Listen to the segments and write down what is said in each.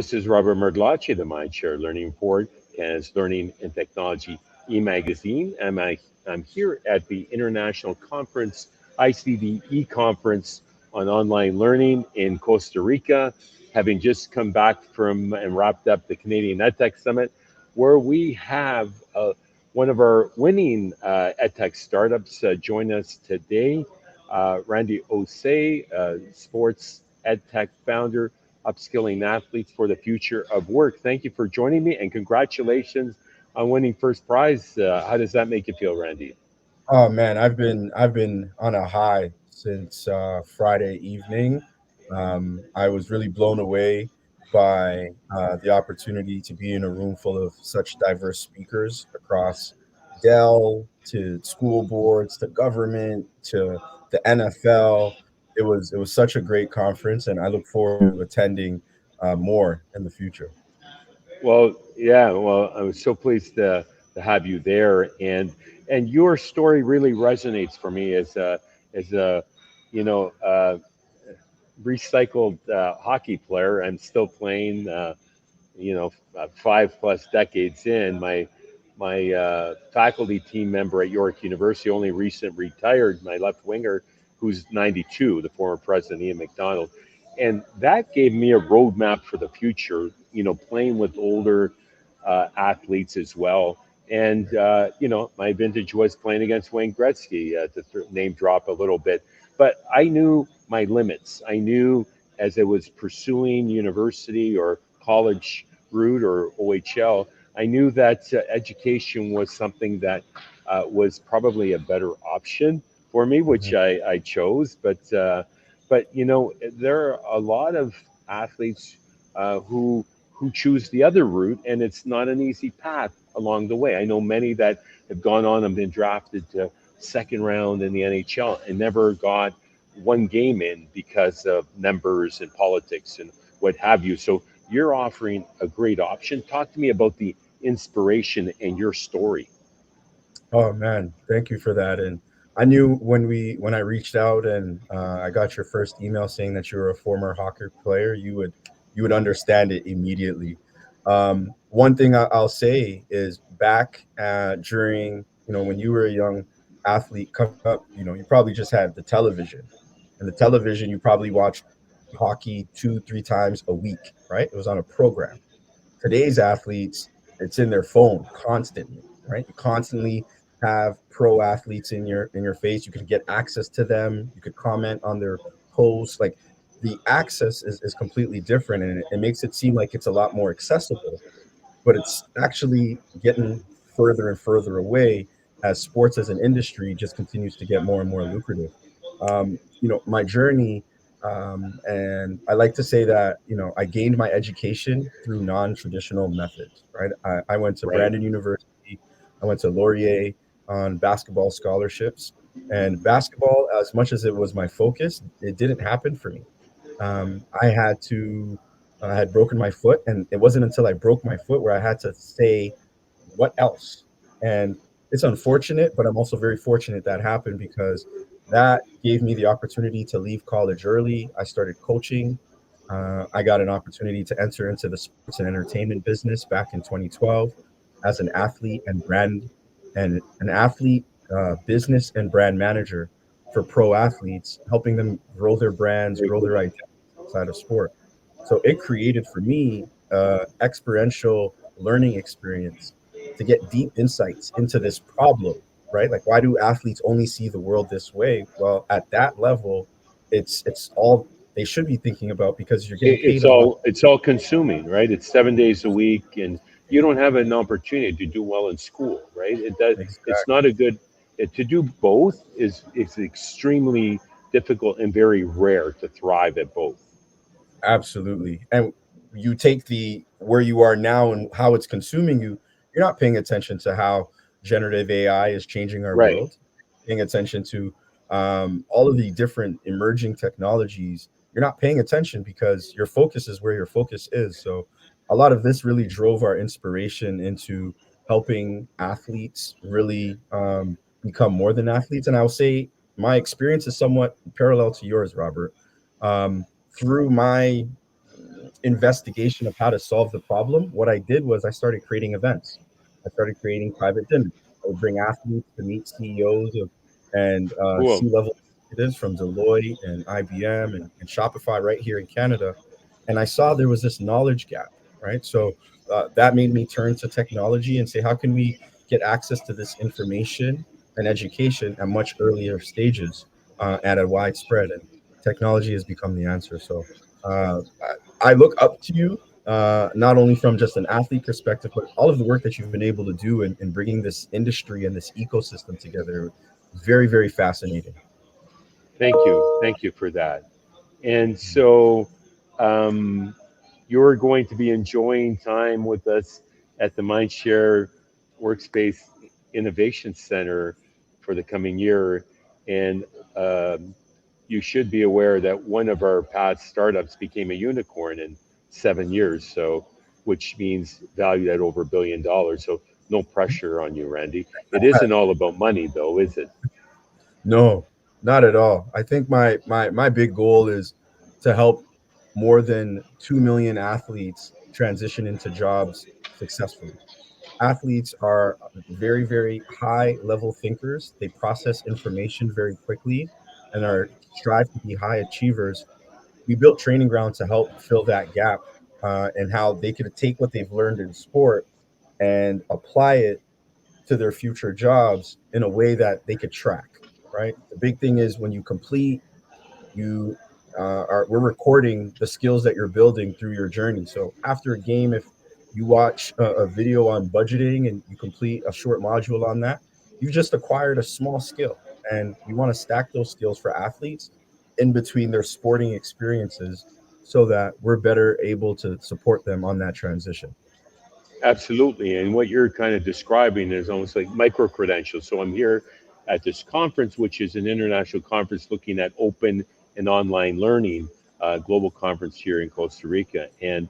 This is Robert Merdlacci, the MindShare Learning Report, Canada's Learning and Technology e-magazine. I'm here at the International Conference, ICDE Conference on Online Learning in Costa Rica, having just come back from and wrapped up the Canadian EdTech Summit, where we have one of our winning EdTech startups join us today, Randy Osei, sports EdTech founder, upskilling athletes for the future of work. Thank you for joining me, and congratulations on winning first prize. How does that make you feel, Randy? Oh man, I've been on a high since Friday evening. I was really blown away by the opportunity to be in a room full of such diverse speakers across Dell to school boards to government to the NFL. It was such a great conference, and I look forward to attending more in the future. Well, yeah. Well, I was so pleased to have you there, and your story really resonates for me as a you know recycled hockey player. I'm still playing. 5 plus decades in, my faculty team member at York University, only recent retired, my left winger, who's 92, the former president Ian McDonald, and that gave me a roadmap for the future. Playing with older athletes as well. And my vintage was playing against Wayne Gretzky, to name drop a little bit. But I knew my limits. I knew as I was pursuing university or college route or OHL, I knew that education was something that was probably a better option for me, which Mhm. I chose. But there are a lot of athletes who choose the other route, and it's not an easy path along the way. I know many that have gone on and been drafted to second round in the NHL and never got one game in because of numbers and politics and what have you. So you're offering a great option. Talk to me about the inspiration and your story. Oh man, thank you for that. And I knew when I reached out and I got your first email saying that you were a former hockey player, you would understand it immediately. One thing I'll say is back during when you were a young athlete coming up, you probably just had the television, and the television you probably watched hockey 2 3 times a week, right? It was on a program. Today's athletes, it's in their phone constantly, right? You constantly have pro athletes in your face. You can get access to them. You could comment on their posts. Like the access is completely different, and it makes it seem like it's a lot more accessible, but it's actually getting further and further away as sports as an industry just continues to get more and more lucrative. My journey, and I like to say that I gained my education through non-traditional methods. Right, I went to Right. Brandon University, I went to Laurier on basketball scholarships, and basketball, as much as it was my focus, it didn't happen for me. I had to I had broken my foot, and it wasn't until I broke my foot where I had to say, "What else?" And it's unfortunate, but I'm also very fortunate that happened because that gave me the opportunity to leave college early. I started coaching. I got an opportunity to enter into the sports and entertainment business back in 2012 as an athlete and an athlete, business and brand manager for pro athletes, helping them grow their brands, Very grow cool. their identity outside of sport. So it created for me experiential learning experience to get deep insights into this problem, right? Like, why do athletes only see the world this way? Well, at that level, it's all they should be thinking about because you're getting paid It's a lot. all consuming, right? It's 7 days a week, and you don't have an opportunity to do well in school, right? It does. It's Exactly. not a good to do both is extremely difficult and very rare to thrive at both. Absolutely. And you take the where you are now and how it's consuming you, you're not paying attention to how generative AI is changing our Right. world, paying attention to all of the different emerging technologies. You're not paying attention because your focus is where your focus is. So a lot of this really drove our inspiration into helping athletes really become more than athletes. And I'll say my experience is somewhat parallel to yours, Robert. Um, through my investigation of how to solve the problem, what I did was I started creating events. I started creating private dinners. I would bring athletes to meet CEOs of and Cool. C-level executives from Deloitte and IBM and Shopify right here in Canada. And I saw there was this knowledge gap, right? So that made me turn to technology and say, how can we get access to this information and education at much earlier stages at a widespread? And technology has become the answer. So I look up to you, not only from just an athlete perspective, but all of the work that you've been able to do in bringing this industry and this ecosystem together. Very, very fascinating. Thank you. Thank you for that. And so um, you're going to be enjoying time with us at the MindShare Workspace Innovation Center for the coming year. And um, you should be aware that one of our past startups became a unicorn in 7 years, so which means valued at over $1 billion. So no pressure on you, Randy. It isn't all about money, though, is it? No, not at all. I think my big goal is to help more than 2 million athletes transition into jobs successfully. Athletes are very, very high level thinkers. They process information very quickly and are strive to be high achievers. We built Training Ground to help fill that gap and how they could take what they've learned in sport and apply it to their future jobs in a way that they could track. Right. The big thing is when you complete, you are we're recording the skills that you're building through your journey. So after a game, if you watch a video on budgeting and you complete a short module on that, you've just acquired a small skill. And we want to stack those skills for athletes in between their sporting experiences so that we're better able to support them on that transition. Absolutely. And what you're kind of describing is almost like micro credentials. So I'm here at this conference, which is an international conference looking at open and online learning, global conference here in Costa Rica. And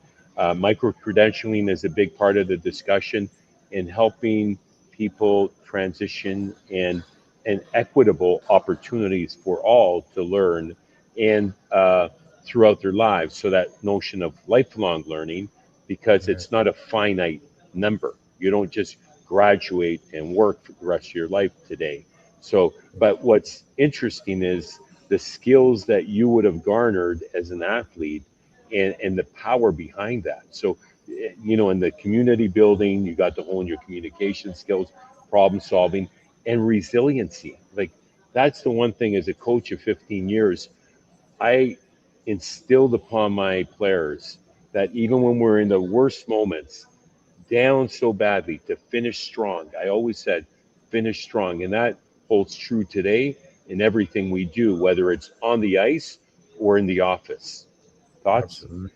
micro credentialing is a big part of the discussion in helping people transition and equitable opportunities for all to learn and throughout their lives. So that notion of lifelong learning, because Right. it's not a finite number. You don't just graduate and work for the rest of your life today. So, but what's interesting is the skills that you would have garnered as an athlete and the power behind that. So, in the community building, you got to hone your communication skills, problem solving, and resiliency. Like, that's the one thing as a coach of 15 years, I instilled upon my players that even when we're in the worst moments, down so badly, to finish strong. I always said, finish strong. And that holds true today in everything we do, whether it's on the ice or in the office. Thoughts? Absolutely.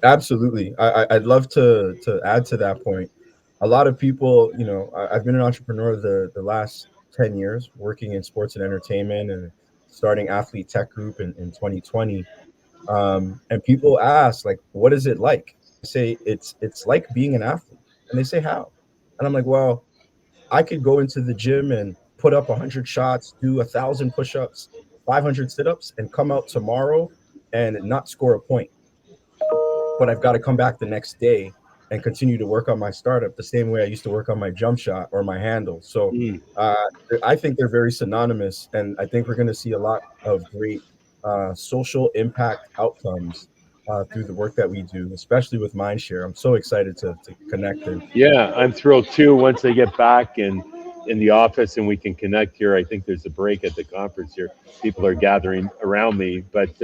Absolutely. I'd love to add to that point. A lot of people, I've been an entrepreneur the last 10 years, working in sports and entertainment and starting Athlete Tech Group in 2020. And people ask, like, what is it like? I say it's like being an athlete. And they say, how? And I'm like, well, I could go into the gym and put up 100 shots, do 1,000 push-ups, 500 sit-ups, and come out tomorrow and not score a point, but I've got to come back the next day and continue to work on my startup the same way I used to work on my jump shot or my handle. So Mm, uh, I think they're very synonymous, and I think we're going to see a lot of great social impact outcomes through the work that we do, especially with Mindshare. I'm so excited to connect and yeah, I'm thrilled too. Once I get back in the office and we can connect here, I think there's a break at the conference here. People are gathering around me. But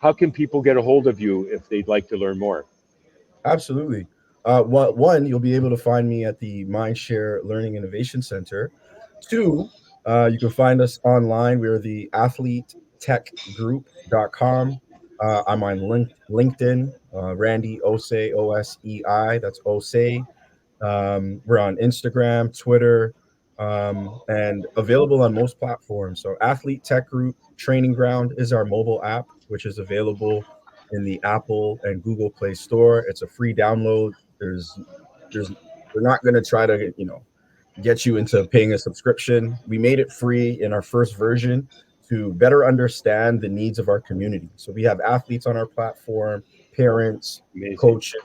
how can people get a hold of you if they'd like to learn more? absolutely. One, you'll be able to find me at the Mindshare Learning Innovation Center. Two, you can find us online. We're the athletetechgroup.com. I'm on LinkedIn, Randy Osei, Osei. That's Osei. We're on Instagram, Twitter, and available on most platforms. So, Athlete Tech Group Training Ground is our mobile app, which is available in the Apple and Google Play Store. It's a free download. There's, we're not going to try to, get you into paying a subscription. We made it free in our first version to better understand the needs of our community. So we have athletes on our platform, parents, Amazing. coaches,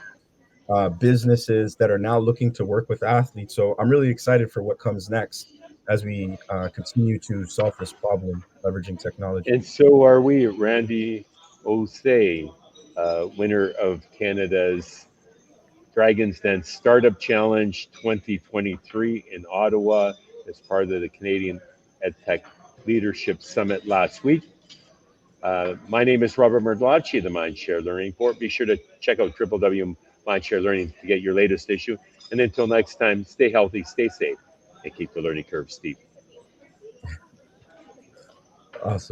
businesses that are now looking to work with athletes. So I'm really excited for what comes next as we continue to solve this problem leveraging technology. And so are we. Randy Osei, winner of Canada's Dragons Den Startup Challenge 2023 in Ottawa as part of the Canadian EdTech Leadership Summit last week. My name is Robert Merdlacci of the MindShare Learning Board. Be sure to check out www.mindshare learning to get your latest issue. And until next time, stay healthy, stay safe, and keep the learning curve steep. Awesome.